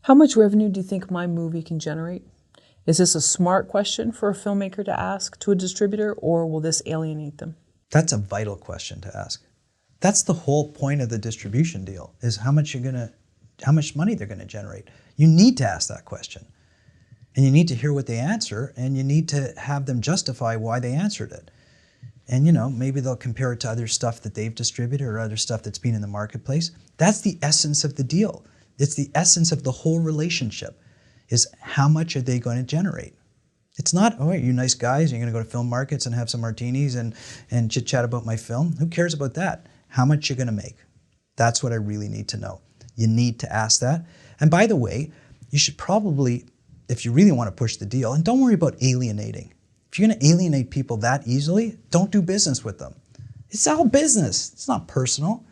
How much revenue do you think my movie can generate? Is this a smart question for a filmmaker to ask to a distributor, or will this alienate them? That's a vital question to ask. That's the whole point of the distribution deal, is how much money they're gonna generate. You need to ask that question. And you need to hear what they answer, and you need to have them justify why they answered it. And maybe they'll compare it to other stuff that they've distributed or other stuff that's been in the marketplace. That's the essence of the deal. It's the essence of the whole relationship, is how much are they going to generate? It's not, oh, you nice guys, you're going to go to film markets and have some martinis and chit-chat about my film. Who cares about that? How much you're going to make? That's what I really need to know. You need to ask that. And by the way, you should probably, if you really want to push the deal, and don't worry about alienating. If you're going to alienate people that easily, don't do business with them. It's all business. It's not personal.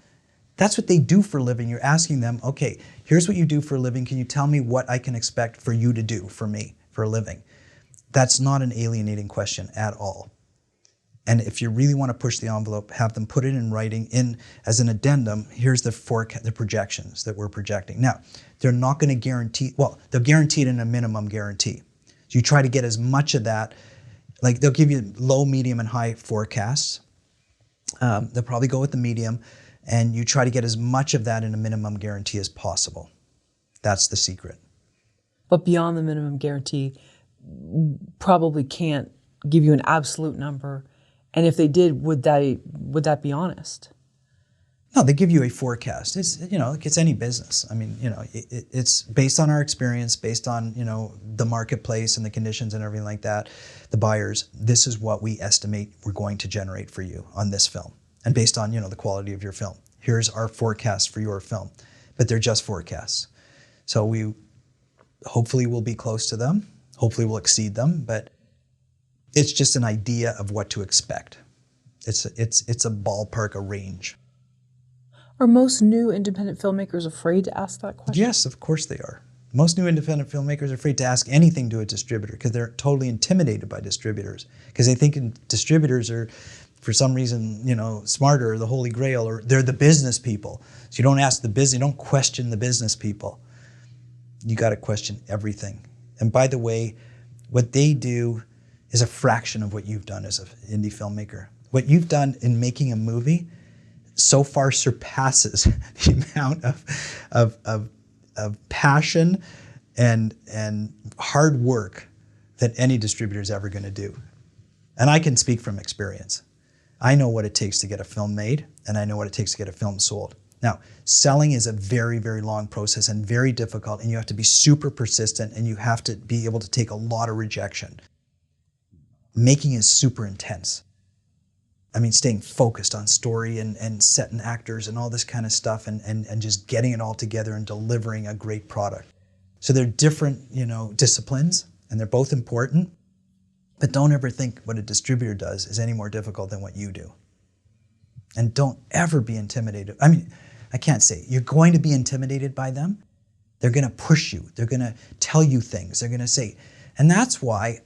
That's what they do for a living. You're asking them, okay, here's what you do for a living. Can you tell me what I can expect for you to do for me for a living? That's not an alienating question at all. And if you really want to push the envelope, have them put it in writing as an addendum. Here's the projections that we're projecting. Now, they're not going to guarantee, well, they'll guarantee it in a minimum guarantee. So you try to get as much of that, like they'll give you low, medium, and high forecasts. They'll probably go with the medium, and you try to get as much of that in a minimum guarantee as possible. That's the secret. But beyond the minimum guarantee, probably can't give you an absolute number. And if they did, would that be honest? No, they give you a forecast. It's, like it's any business. I mean, it's based on our experience, based on, the marketplace and the conditions and everything like that, the buyers, this is what we estimate we're going to generate for you on this film. And based on, the quality of your film. Here's our forecast for your film. But they're just forecasts. So we hopefully will be close to them. Hopefully we'll exceed them, but it's just an idea of what to expect. It's a ballpark, a range. Are most new independent filmmakers afraid to ask that question? Yes, of course they are. Most new independent filmmakers are afraid to ask anything to a distributor because they're totally intimidated by distributors. Because they think distributors are, for some reason, smarter, or the holy grail, or they're the business people. So you don't ask the business, you don't question the business people. You got to question everything. And by the way, what they do is a fraction of what you've done as an indie filmmaker. What you've done in making a movie so far surpasses the amount of passion and hard work that any distributor is ever going to do. And I can speak from experience. I know what it takes to get a film made, and I know what it takes to get a film sold. Now, selling is a very, very long process and very difficult, and you have to be super persistent, and you have to be able to take a lot of rejection. Making is super intense. I mean, staying focused on story and set and actors and all this kind of stuff, and just getting it all together and delivering a great product. So they're different, disciplines, and they're both important, but don't ever think what a distributor does is any more difficult than what you do. And don't ever be intimidated. I mean, I can't say, you're going to be intimidated by them. They're going to push you. They're going to tell you things. They're going to say, and that's why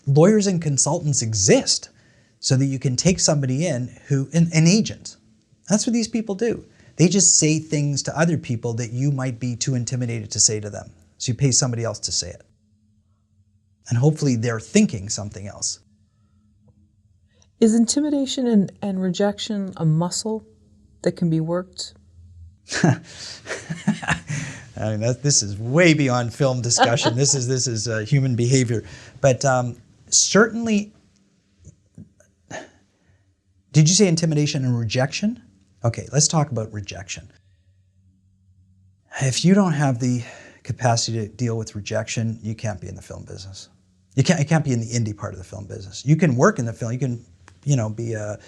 lawyers and consultants exist, so that you can take somebody in an agent. That's what these people do. They just say things to other people that you might be too intimidated to say to them. So you pay somebody else to say it. And hopefully they're thinking something else. Is intimidation and rejection a muscle that can be worked? I mean, this is way beyond film discussion. This is human behavior. But certainly, did you say intimidation and rejection? Okay, let's talk about rejection. If you don't have the capacity to deal with rejection, you can't be in the film business. You can't be in the indie part of the film business. You can work in the film. You can, be a,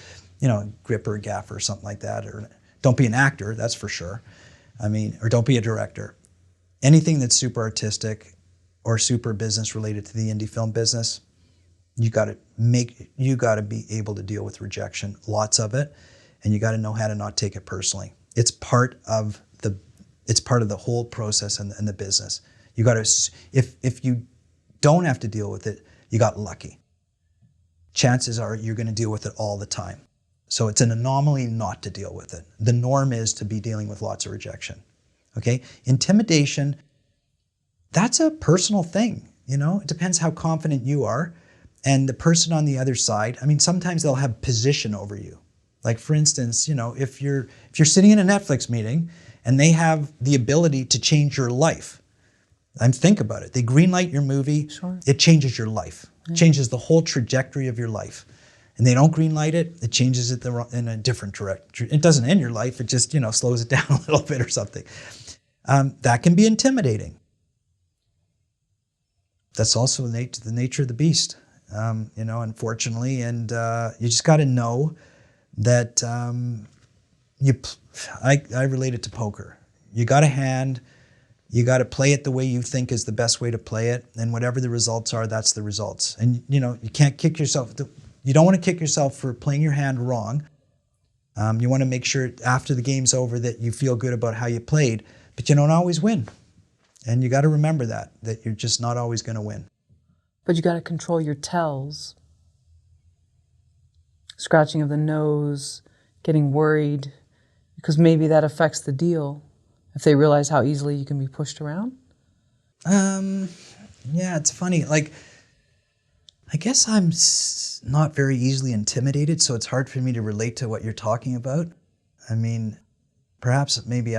gripper, gaffer, or something like that. Or don't be an actor, that's for sure. I mean, or don't be a director. Anything that's super artistic or super business related to the indie film business, you got to be able to deal with rejection, lots of it, and you got to know how to not take it personally. It's part of the whole process and the business. You got to, if you don't have to deal with it, you got lucky. Chances are you're going to deal with it all the time. So it's an anomaly not to deal with it. The norm is to be dealing with lots of rejection. Okay? Intimidation, That's a personal thing, you know? It depends how confident you are. And the person on the other side, I mean, sometimes they'll have position over you. Like for instance, you know, if you're sitting in a Netflix meeting and they have the ability to change your life, and think about it, they greenlight your movie, Sure. it changes your life, changes the whole trajectory of your life. And they don't greenlight it, it changes it in a different direction. It doesn't end your life, it just, you know, slows it down a little bit or something. That can be intimidating. That's also the nature of the beast, you know, unfortunately. And you just got to know that I relate it to poker. You got a hand, you got to play it the way you think is the best way to play it, and whatever the results are, that's the results. And you know, you can't kick yourself. You don't want to kick yourself for playing your hand wrong. You want to make sure after the game's over that you feel good about how you played, but you don't always win. And you got to remember that you're just not always going to win. But you got to control your tells. Scratching of the nose, getting worried, because maybe that affects the deal if they realize how easily you can be pushed around. Yeah, it's funny. Like, I guess I'm not very easily intimidated, so it's hard for me to relate to what you're talking about. I mean, perhaps maybe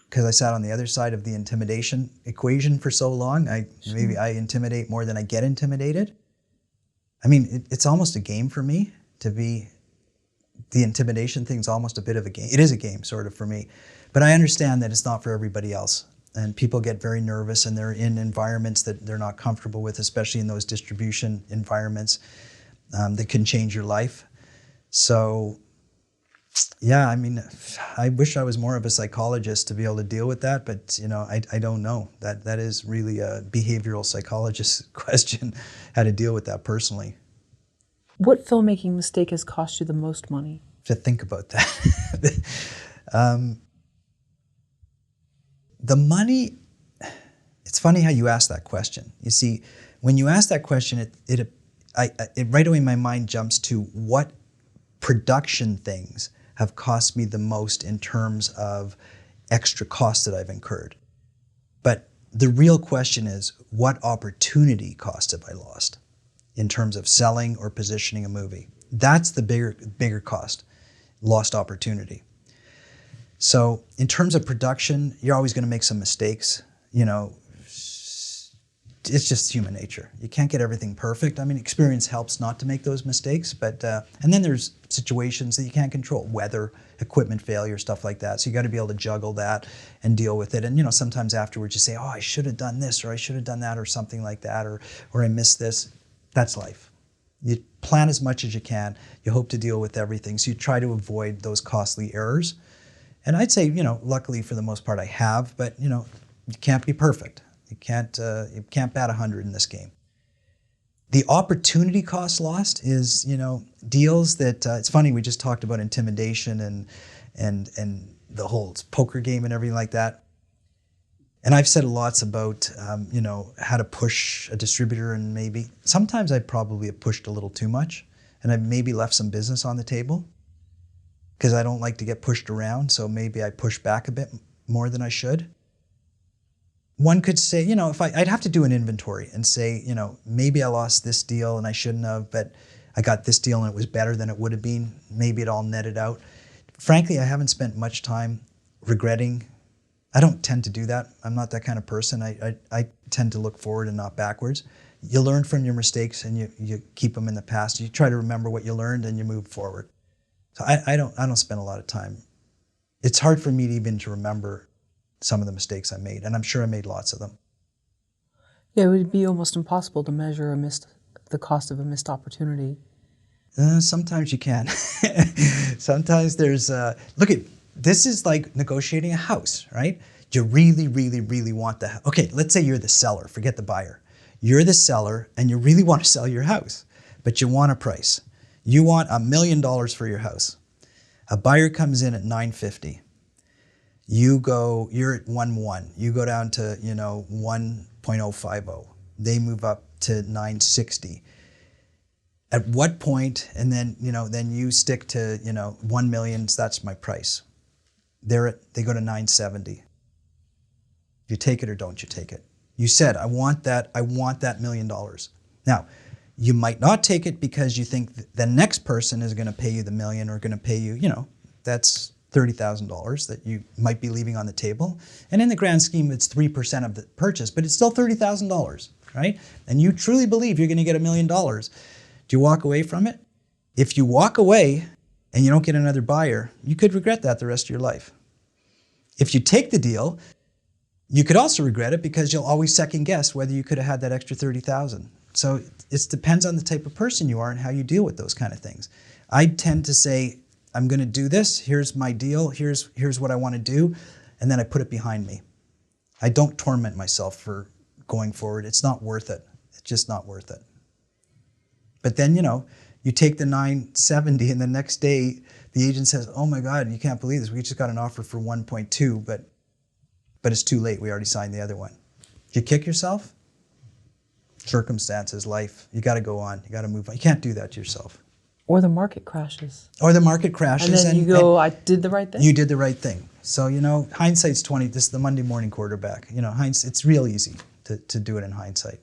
because I sat on the other side of the intimidation equation for so long, maybe I intimidate more than I get intimidated. I mean, it's almost a game for me to be, the intimidation thing's almost a bit of a game. It is a game, sort of, for me. But I understand that it's not for everybody else. And people get very nervous and they're in environments that they're not comfortable with, especially in those distribution environments that can change your life. So, yeah, I mean, I wish I was more of a psychologist to be able to deal with that, but you know, I don't know. That is really a behavioral psychologist question, how to deal with that personally. What filmmaking mistake has cost you the most money? To think about that. The money, it's funny how you ask that question. You see, when you ask that question, it right away my mind jumps to what production things have cost me the most in terms of extra costs that I've incurred. But the real question is, what opportunity cost have I lost in terms of selling or positioning a movie? That's the bigger cost, lost opportunity. So in terms of production, you're always going to make some mistakes. You know, it's just human nature. You can't get everything perfect. I mean, experience helps not to make those mistakes, but and then there's situations that you can't control, weather, equipment failure, stuff like that. So you got to be able to juggle that and deal with it. And you know, sometimes afterwards you say, oh, I should have done this, or I should have done that, or something like that, or I missed this. That's life. You plan as much as you can. You hope to deal with everything. So you try to avoid those costly errors. And I'd say, you know, luckily for the most part I have, but you know, you can't be perfect. You can't bat 100 in this game. The opportunity cost lost is, you know, deals that, it's funny, we just talked about intimidation and the whole poker game and everything like that. And I've said lots about, you know, how to push a distributor, and maybe, sometimes I probably have pushed a little too much, and I've maybe left some business on the table because I don't like to get pushed around, so maybe I push back a bit more than I should. One could say, you know, if I'd have to do an inventory and say, you know, maybe I lost this deal and I shouldn't have, but I got this deal and it was better than it would have been. Maybe it all netted out. Frankly, I haven't spent much time regretting. I don't tend to do that. I'm not that kind of person. I tend to look forward and not backwards. You learn from your mistakes and you keep them in the past. You try to remember what you learned and you move forward. So I don't spend a lot of time. It's hard for me even to remember some of the mistakes I made, and I'm sure I made lots of them. Yeah, it would be almost impossible to measure the cost of a missed opportunity. Sometimes you can. Sometimes there's, this is like negotiating a house, right? You really, really, really want the house. Okay, let's say you're the seller, forget the buyer. You're the seller and you really want to sell your house, but you want a price. You want $1 million for your house. A buyer comes in at $950. You're at 1.1. You go down to, you know, 1.050. They move up to 960. At what point, and then, you know, then you stick to, you know, 1 million, that's my price. They go to 970. You take it or don't you take it? You said, I want that $1 million. Now, you might not take it because you think the next person is going to pay you the million or going to pay you, that's $30,000 that you might be leaving on the table. And in the grand scheme, it's 3% of the purchase, but it's still $30,000, right? And you truly believe you're going to get $1 million. Do you walk away from it? If you walk away and you don't get another buyer, you could regret that the rest of your life. If you take the deal, you could also regret it because you'll always second guess whether you could have had that extra $30,000. So it depends on the type of person you are and how you deal with those kind of things. I tend to say, I'm going to do this. Here's my deal. Here's what I want to do. And then I put it behind me. I don't torment myself for going forward. It's not worth it. It's just not worth it. But then, you take the 970 and the next day the agent says, oh my God, you can't believe this. We just got an offer for 1.2, but it's too late. We already signed the other one. Do you kick yourself? Circumstances, life. You got to go on. You got to move on. You can't do that to yourself. Or the market crashes. Or the market crashes. And then you go, I did the right thing. You did the right thing. So, hindsight's 20. This is the Monday morning quarterback. It's real easy to do it in hindsight.